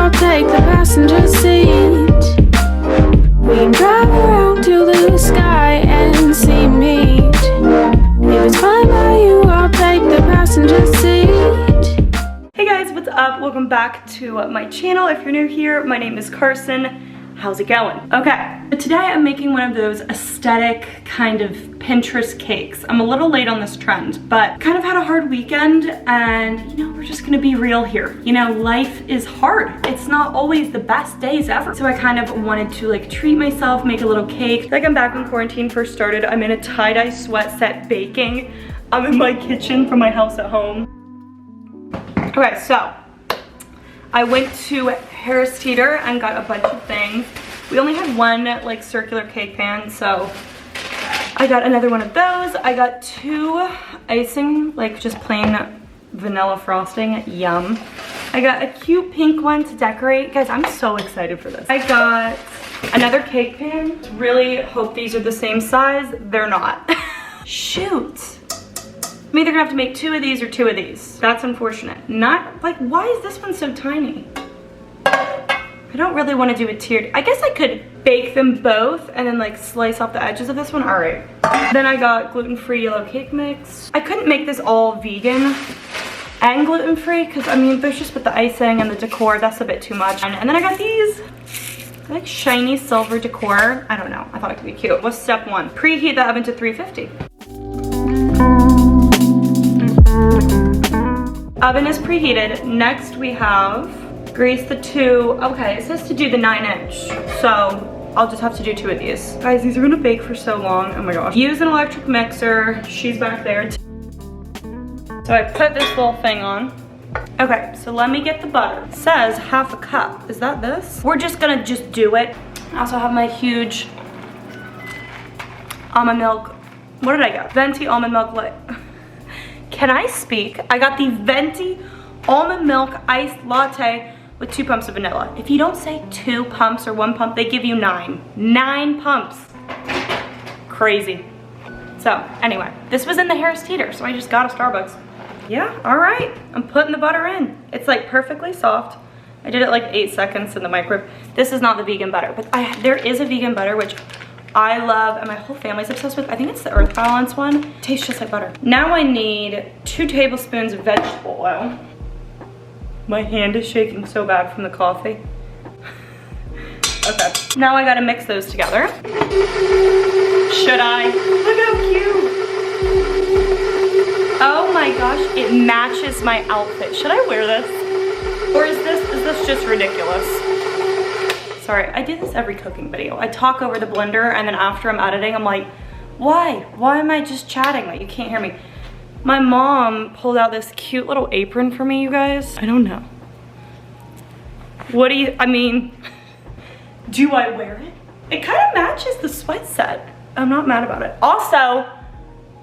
I'll take the passenger seat. We can drive around to the sky and see meet. If it's fine by you, I'll take the passenger seat. Hey guys, what's up? Welcome back to my channel. If you're new here, my name is Carson. How's it going? Okay, but today I'm making one of those aesthetic kind of Pinterest cakes. I'm a little late on this trend, but kind of had a hard weekend and you know, we're just gonna be real here. You know, life is hard. It's not always the best days ever. So I kind of wanted to like treat myself, make a little cake. Like I'm back when quarantine first started. I'm in a tie-dye sweat set baking. I'm in my kitchen from my house at home. Okay, so I went to Harris Teeter and got a bunch of things. We only had one like circular cake pan, so I got another one of those. I got 2 icing, like just plain vanilla frosting, yum. I got a cute pink one to decorate. Guys, I'm so excited for this. I got another cake pan. Really hope these are the same size. They're not. Shoot. I'm either gonna have to make 2 of these or 2 of these. That's unfortunate. Not, like, why is this one so tiny? I don't really want to do a tiered. I guess I could bake them both and then like slice off the edges of this one. All right. Then I got gluten-free yellow cake mix. I couldn't make this all vegan and gluten-free because I mean, there's just with the icing and the decor, that's a bit too much. And then I got these like shiny silver decor. I don't know, I thought it could be cute. What's step 1? Preheat the oven to 350. Oven is preheated. Next we have grease the 2. Okay, it says to do the 9-inch, so I'll just have to do 2 of these. Guys, these are gonna bake for so long. Oh my gosh. Use an electric mixer. She's back there. So I put this little thing on. Okay, so let me get the butter. It says half a cup. Is that this? We're just gonna do it. I also have my huge almond milk. What did I get? Venti almond milk light. Can I speak? I got the Venti almond milk iced latte with 2 pumps of vanilla. If you don't say 2 pumps or 1 pump, they give you 9. 9 pumps. Crazy. So anyway, this was in the Harris Teeter, so I just got a Starbucks. Yeah, all right. I'm putting the butter in. It's like perfectly soft. I did it like 8 seconds in the microwave. This is not the vegan butter, but there is a vegan butter, which I love and my whole family's obsessed with. I think it's the Earth Balance one. It tastes just like butter. Now I need 2 tablespoons of vegetable oil. My hand is shaking so bad from the coffee. Okay, now I gotta mix those together. Should I? Look how cute. Oh my gosh, it matches my outfit. Should I wear this? Or is this just ridiculous? Sorry, I do this every cooking video. I talk over the blender and then after I'm editing, I'm like, why? Why am I just chatting? Like, you can't hear me. My mom pulled out this cute little apron for me, you guys. I don't know. What do you, I mean, do I wear it? It kind of matches the sweat set. I'm not mad about it. Also,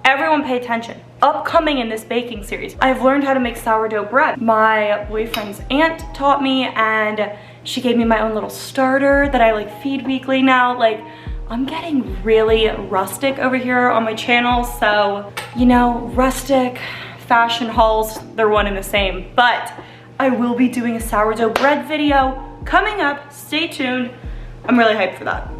everyone pay attention. Upcoming in this baking series, I've learned how to make sourdough bread. My boyfriend's aunt taught me and she gave me my own little starter that I like feed weekly now. Like, I'm getting really rustic over here on my channel, so, you know, rustic, fashion hauls, they're one and the same. But I will be doing a sourdough bread video coming up, stay tuned. I'm really hyped for that.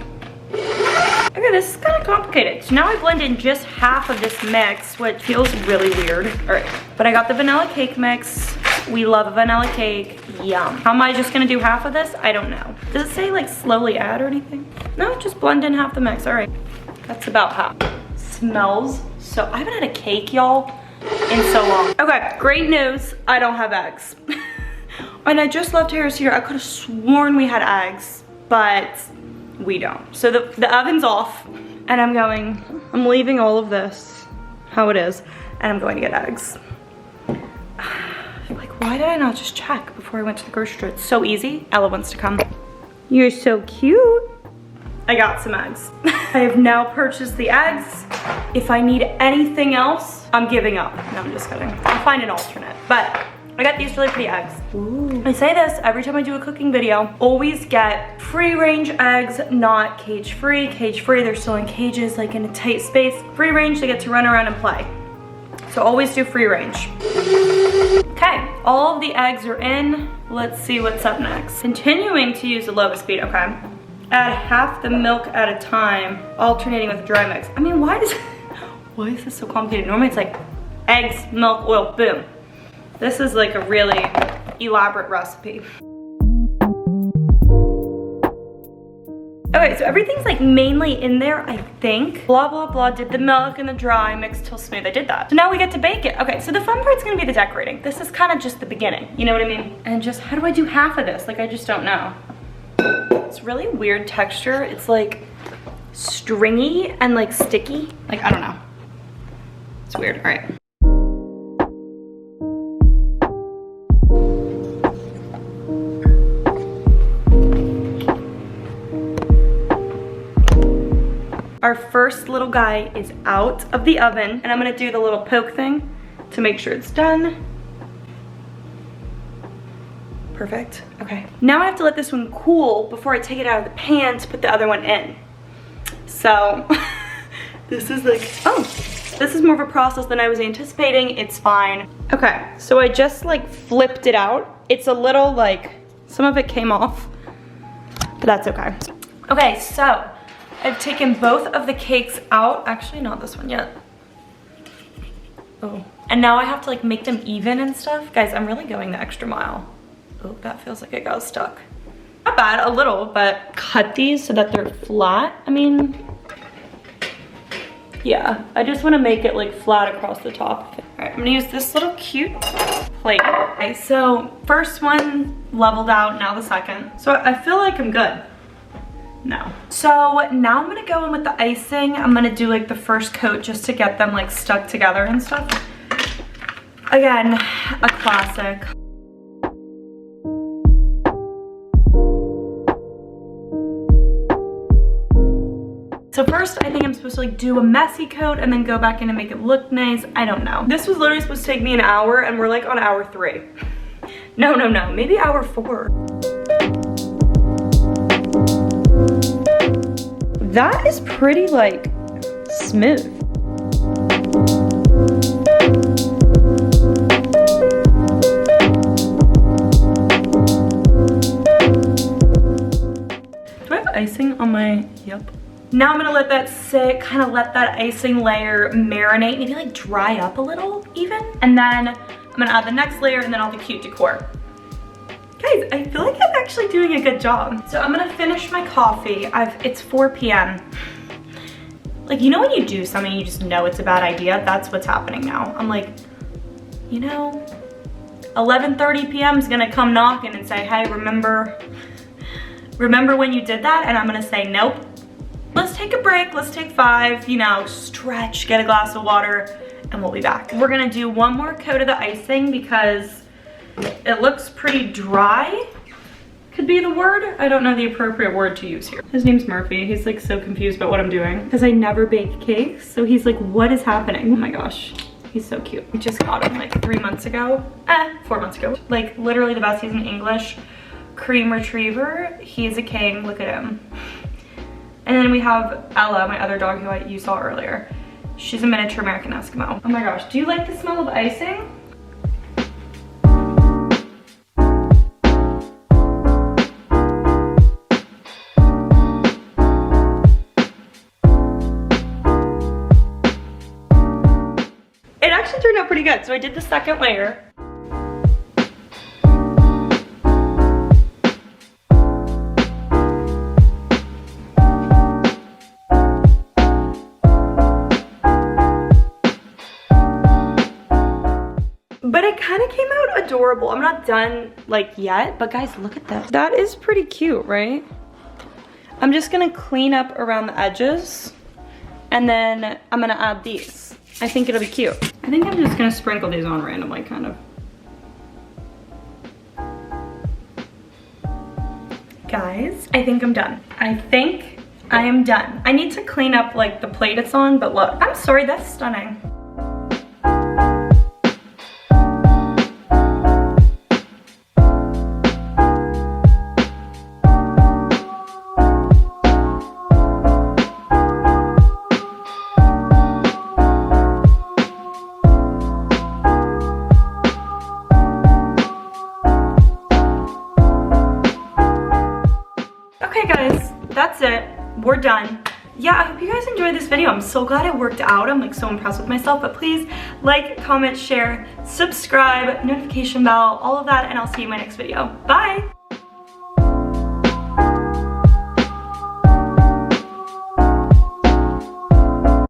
Okay, this is kind of complicated. So now I blend in just half of this mix, which feels really weird. All right, but I got the vanilla cake mix. We love a vanilla cake, yum. How am I just gonna do half of this? I don't know. Does it say like slowly add or anything? No, just blend in half the mix, all right. That's about half. Smells so, I haven't had a cake, y'all, in so long. Okay, great news, I don't have eggs. And I just left Harris here. I could have sworn we had eggs, but we don't. So the oven's off and I'm leaving all of this how it is and I'm going to get eggs. Like, why did I not just check before I went to the grocery store? It's so easy. Ella wants to come. You're so cute. I got some eggs. I have now purchased the eggs. If I need anything else, I'm giving up. No, I'm just kidding. I'll find an alternate. But I got these really pretty eggs. Ooh. I say this every time I do a cooking video. Always get free-range eggs, not cage-free. Cage-free, they're still in cages, like in a tight space. Free-range, they get to run around and play. So always do free-range. Okay, all of the eggs are in. Let's see what's up next. Continuing to use the lowest speed, okay. Add half the milk at a time, alternating with the dry mix. I mean, why is this so complicated? Normally it's like eggs, milk, oil, boom. This is like a really elaborate recipe. Okay, so everything's like mainly in there, I think. Blah, blah, blah, did the milk and the dry, mixed till smooth. I did that. So now we get to bake it. Okay, so the fun part's gonna be the decorating. This is kind of just the beginning, you know what I mean? And just, how do I do half of this? Like, I just don't know. It's really weird texture. It's like stringy and like sticky. Like, I don't know. It's weird, all right. Our first little guy is out of the oven, and I'm gonna do the little poke thing to make sure it's done. Perfect, okay. Now I have to let this one cool before I take it out of the pan to put the other one in. So, this is like, oh, this is more of a process than I was anticipating. It's fine. Okay, so I just like flipped it out. It's a little like, some of it came off, but that's okay. Okay, so I've taken both of the cakes out. Actually, not this one yet. Oh. And now I have to like make them even and stuff. Guys, I'm really going the extra mile. Oh, that feels like it got stuck. Not bad, a little, but cut these so that they're flat. I mean, yeah, I just want to make it like flat across the top. All right, I'm gonna use this little cute plate. Okay, so first one leveled out, now the second. So I feel like I'm good. No. So now I'm gonna go in with the icing. I'm gonna do like the first coat just to get them like stuck together and stuff. Again, a classic. So first, I think I'm supposed to like do a messy coat and then go back in and make it look nice. I don't know. This was literally supposed to take me an hour and we're like on hour 3. No, maybe hour 4. That is pretty like smooth. Do I have icing on my, yep. Now I'm gonna let that sit, kind of let that icing layer marinate, maybe like dry up a little even. And then I'm gonna add the next layer and then all the cute decor. Guys, I feel like I'm actually doing a good job. So I'm gonna finish my coffee. It's 4 p.m. Like, you know when you do something, you just know it's a bad idea? That's what's happening now. I'm like, you know, 11:30 p.m. is gonna come knocking and say, hey, remember when you did that? And I'm gonna say, nope. Let's take a break, let's take 5, you know, stretch, get a glass of water, and we'll be back. We're gonna do one more coat of the icing because it looks pretty dry, could be the word. I don't know the appropriate word to use here. His name's Murphy. He's like so confused about what I'm doing because I never bake cakes. So he's like, what is happening? Oh my gosh, he's so cute. We just got him like 3 months ago, 4 months ago. Like literally the best. He's an English cream retriever. He's a king, look at him. And then we have Ella, my other dog who you saw earlier. She's a miniature American Eskimo. Oh my gosh, do you like the smell of icing? It actually turned out pretty good. So I did the second layer. But it kind of came out adorable. I'm not done like yet, but guys, look at that. That is pretty cute, right? I'm just gonna clean up around the edges and then I'm gonna add these. I think it'll be cute. I think I'm just gonna sprinkle these on randomly, kind of. Guys, I think I'm done. I think I am done. I need to clean up like the plate it's on, but look, I'm sorry, that's stunning. Okay guys, that's it. We're done. Yeah, I hope you guys enjoyed this video. I'm so glad it worked out. I'm like so impressed with myself, but please like, comment, share, subscribe, notification bell, all of that, and I'll see you in my next video. Bye.